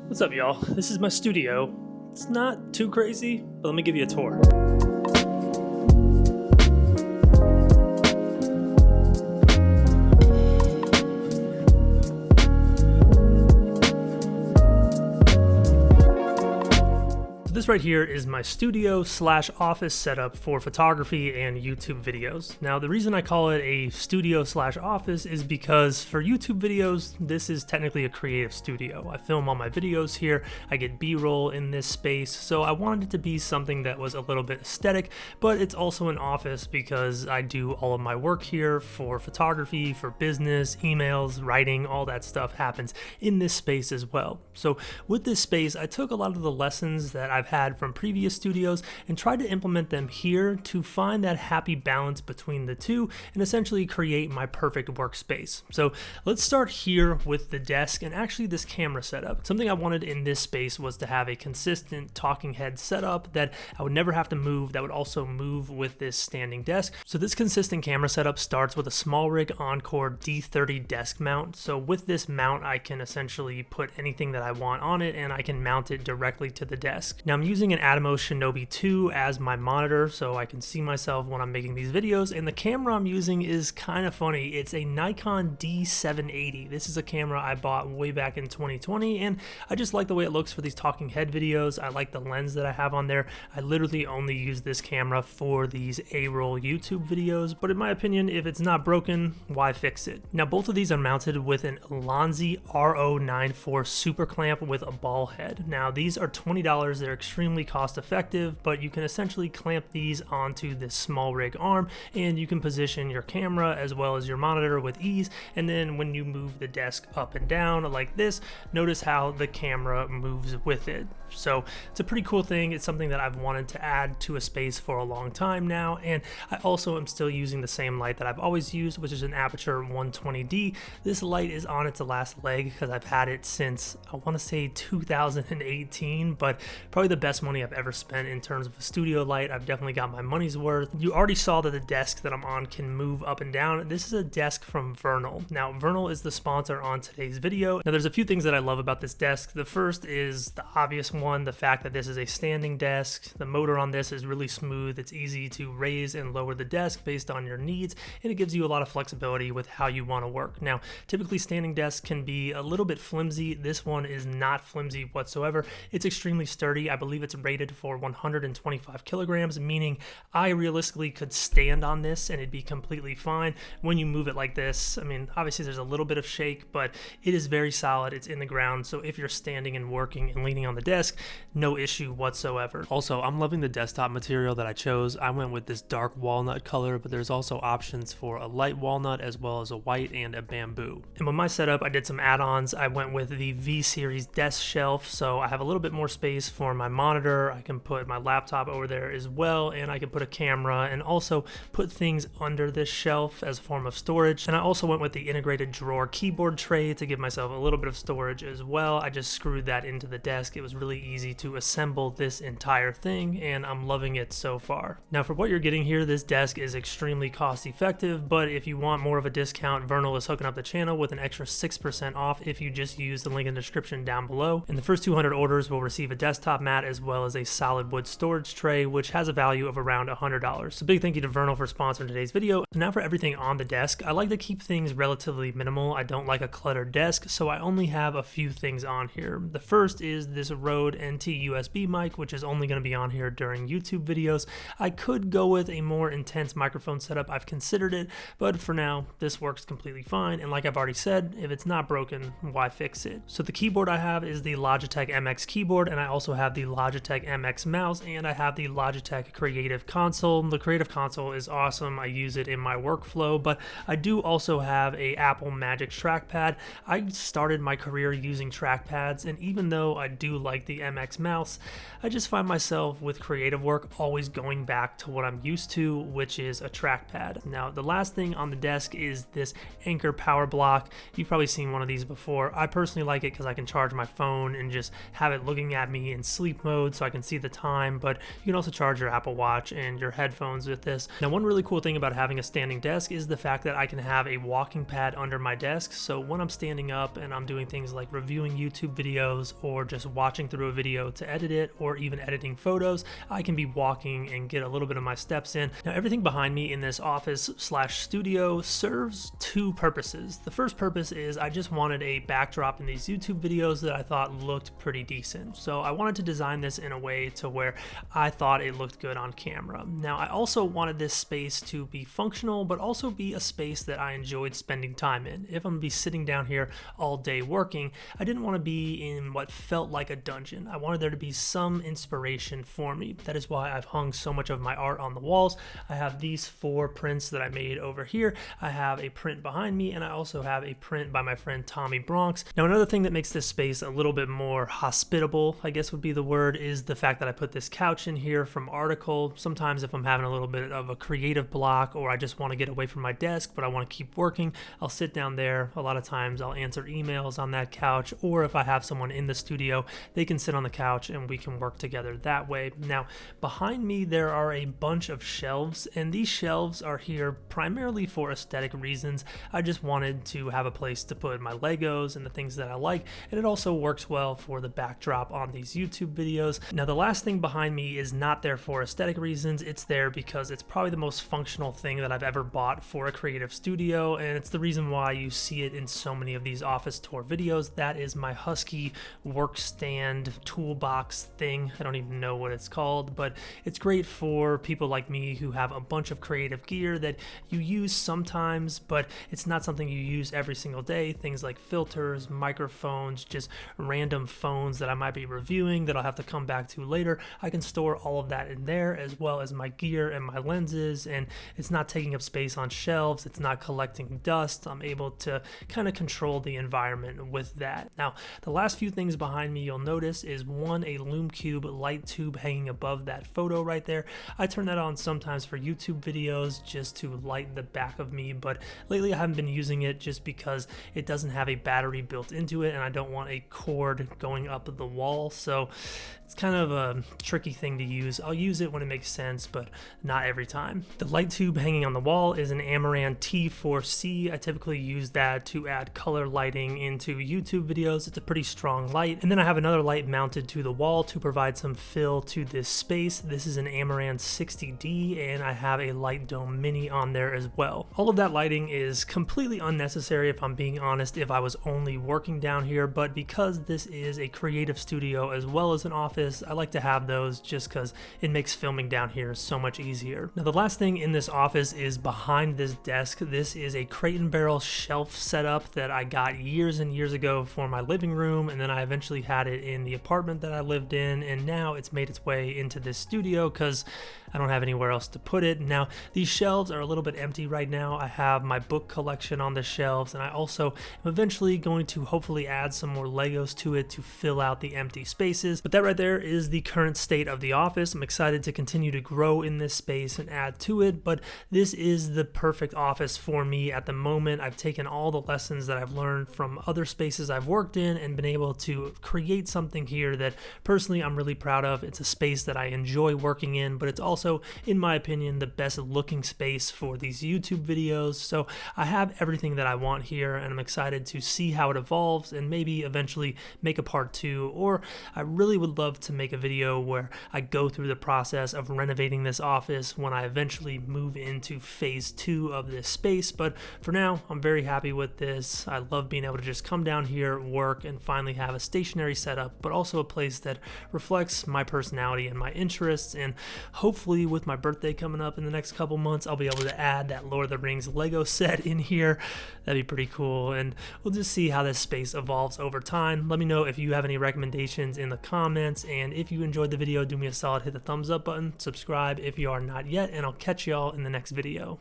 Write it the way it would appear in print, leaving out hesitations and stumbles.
What's up, y'all? This is my studio. It's not too crazy, but let me give you a tour. This right here is my studio / office setup for photography and YouTube videos. Now, the reason I call it a studio / office is because for YouTube videos, this is technically a creative studio. I film all my videos here, I get B-roll in this space, so I wanted it to be something that was a little bit aesthetic, but it's also an office because I do all of my work here for photography, for business, emails, writing, all that stuff happens in this space as well. So with this space, I took a lot of the lessons that I've had from previous studios and tried to implement them here to find that happy balance between the two and essentially create my perfect workspace. So let's start here with the desk and actually this camera setup. Something I wanted in this space was to have a consistent talking head setup that I would never have to move, that would also move with this standing desk. So this consistent camera setup starts with a SmallRig Encore D780 desk mount. So with this mount, I can essentially put anything that I want on it and I can mount it directly to the desk. Now I'm using an Atomos Shinobi 2 as my monitor so I can see myself when I'm making these videos, and the camera I'm using is kind of funny. It's a Nikon D780. This is a camera I bought way back in 2020 and I just like the way it looks for these talking head videos. I like the lens that I have on there. I literally only use this camera for these A-roll YouTube videos, but in my opinion, if it's not broken, why fix it? Now both of these are mounted with an Ulanzi R094 super clamp with a ball head. Now these are $20. They're extremely cost effective, but you can essentially clamp these onto this SmallRig arm and you can position your camera as well as your monitor with ease. And then when you move the desk up and down like this, notice how the camera moves with it. So it's a pretty cool thing. It's something that I've wanted to add to a space for a long time now, and I also am still using the same light that I've always used, which is an Aputure 120D. This light is on its last leg because I've had it since, I want to say 2018, but probably the best money I've ever spent in terms of a studio light. I've definitely got my money's worth. You already saw that the desk that I'm on can move up and down. This is a desk from Vernal. Now Vernal is the sponsor on today's video. Now there's a few things that I love about this desk. The first is the obvious one, the fact that this is a standing desk. The motor on this is really smooth. It's easy to raise and lower the desk based on your needs, and it gives you a lot of flexibility with how you want to work. Now typically standing desks can be a little bit flimsy. This one is not flimsy whatsoever. It's extremely sturdy. I believe it's rated for 125 kilograms, meaning I realistically could stand on this and it'd be completely fine. When you move it like this, I mean, obviously there's a little bit of shake, but it is very solid. It's in the ground, so if you're standing and working and leaning on the desk, no issue whatsoever. Also, I'm loving the desktop material that I chose. I went with this dark walnut color, but there's also options for a light walnut as well as a white and a bamboo. And with my setup, I did some add-ons. I went with the V-series desk shelf, so I have a little bit more space for my monitor. I can put my laptop over there as well, and I can put a camera and also put things under this shelf as a form of storage. And I also went with the integrated drawer keyboard tray to give myself a little bit of storage as well. I just screwed that into the desk. It was really easy to assemble this entire thing, and I'm loving it so far. Now for what you're getting here, this desk is extremely cost effective, but if you want more of a discount, Vernal is hooking up the channel with an extra 6% off if you just use the link in the description down below. And the first 200 orders will receive a desktop mat as well as a solid wood storage tray, which has a value of around $100. So big thank you to Vernal for sponsoring today's video. So now for everything on the desk, I like to keep things relatively minimal. I don't like a cluttered desk, so I only have a few things on here. The first is this Rode NT USB mic, which is only going to be on here during YouTube videos. I could go with a more intense microphone setup. I've considered it, but for now, this works completely fine. And like I've already said, if it's not broken, why fix it? So the keyboard I have is the Logitech MX keyboard, and I also have the Logitech MX mouse, and I have the Logitech Creative Console. The Creative Console is awesome. I use it in my workflow, but I do also have a Apple Magic trackpad. I started my career using trackpads, and even though I do like the MX mouse, I just find myself with creative work always going back to what I'm used to, which is a trackpad. Now, the last thing on the desk is this Anker power block. You've probably seen one of these before. I personally like it because I can charge my phone and just have it looking at me and sleep sleep mode so I can see the time, but you can also charge your Apple Watch and your headphones with this. Now, one really cool thing about having a standing desk is the fact that I can have a walking pad under my desk. So when I'm standing up and I'm doing things like reviewing YouTube videos or just watching through a video to edit it, or even editing photos, I can be walking and get a little bit of my steps in. Now, everything behind me in this office/studio serves two purposes. The first purpose is I just wanted a backdrop in these YouTube videos that I thought looked pretty decent. So I wanted to design this in a way to where I thought it looked good on camera. Now, I also wanted this space to be functional, but also be a space that I enjoyed spending time in. If I'm gonna be sitting down here all day working, I didn't want to be in what felt like a dungeon. I wanted there to be some inspiration for me. That is why I've hung so much of my art on the walls. I have these 4 prints that I made over here. I have a print behind me, and I also have a print by my friend Tommy Bronx. Now, another thing that makes this space a little bit more hospitable, I guess would be the word, is the fact that I put this couch in here from Article. Sometimes if I'm having a little bit of a creative block, or I just want to get away from my desk but I want to keep working, I'll sit down there. A lot of times I'll answer emails on that couch, or if I have someone in the studio, they can sit on the couch and we can work together that way. Now, behind me there are a bunch of shelves, and these shelves are here primarily for aesthetic reasons. I just wanted to have a place to put my Legos and the things that I like, and it also works well for the backdrop on these YouTube videos. Now, the last thing behind me is not there for aesthetic reasons. It's there because it's probably the most functional thing that I've ever bought for a creative studio, and it's the reason why you see it in so many of these office tour videos. That is my Husky work stand toolbox thing. I don't even know what it's called, but it's great for people like me who have a bunch of creative gear that you use sometimes, but it's not something you use every single day. Things like filters, microphones, just random phones that I might be reviewing that I'll have to come back to later. I can store all of that in there, as well as my gear and my lenses, and it's not taking up space on shelves. It's not collecting dust. I'm able to kind of control the environment with that. Now, the last few things behind me you'll notice is one, a Lumecube light tube hanging above that photo right there. I turn that on sometimes for YouTube videos just to light the back of me, but lately I haven't been using it just because it doesn't have a battery built into it and I don't want a cord going up the wall, so it's kind of a tricky thing to use. I'll use it when it makes sense, but not every time. The light tube hanging on the wall is an Amaran T4C. I typically use that to add color lighting into YouTube videos. It's a pretty strong light. And then I have another light mounted to the wall to provide some fill to this space. This is an Amaran 60D, and I have a Light Dome Mini on there as well. All of that lighting is completely unnecessary, if I'm being honest, if I was only working down here, but because this is a creative studio as well as an office, I like to have those just because it makes filming down here so much easier. Now, the last thing in this office is behind this desk. This is a Crate and Barrel shelf setup that I got years and years ago for my living room, and then I eventually had it in the apartment that I lived in, and now it's made its way into this studio because I don't have anywhere else to put it. Now, these shelves are a little bit empty right now. I have my book collection on the shelves, and I also am eventually going to hopefully add some more Legos to it to fill out the empty spaces. But that right there is the current state of the office. I'm excited to continue to grow in this space and add to it, but this is the perfect office for me at the moment. I've taken all the lessons that I've learned from other spaces I've worked in and been able to create something here that personally I'm really proud of. It's a space that I enjoy working in, but it's also, in my opinion, the best looking space for these YouTube videos. So I have everything that I want here, and I'm excited to see how it evolves and maybe eventually make a part 2, or I really would love to make a video where I go through the process of renovating this office when I eventually move into phase 2 of this space. But for now, I'm very happy with this. I love being able to just come down here, work, and finally have a stationary setup, but also a place that reflects my personality and my interests. And hopefully with my birthday coming up in the next couple months, I'll be able to add that Lord of the Rings Lego set in here. That'd be pretty cool, and we'll just see how this space evolves over time. Let me know if you have any recommendations in the comments, and if you enjoyed the video, do me a solid, hit the thumbs up button, subscribe if you are not yet, and I'll catch y'all in the next video.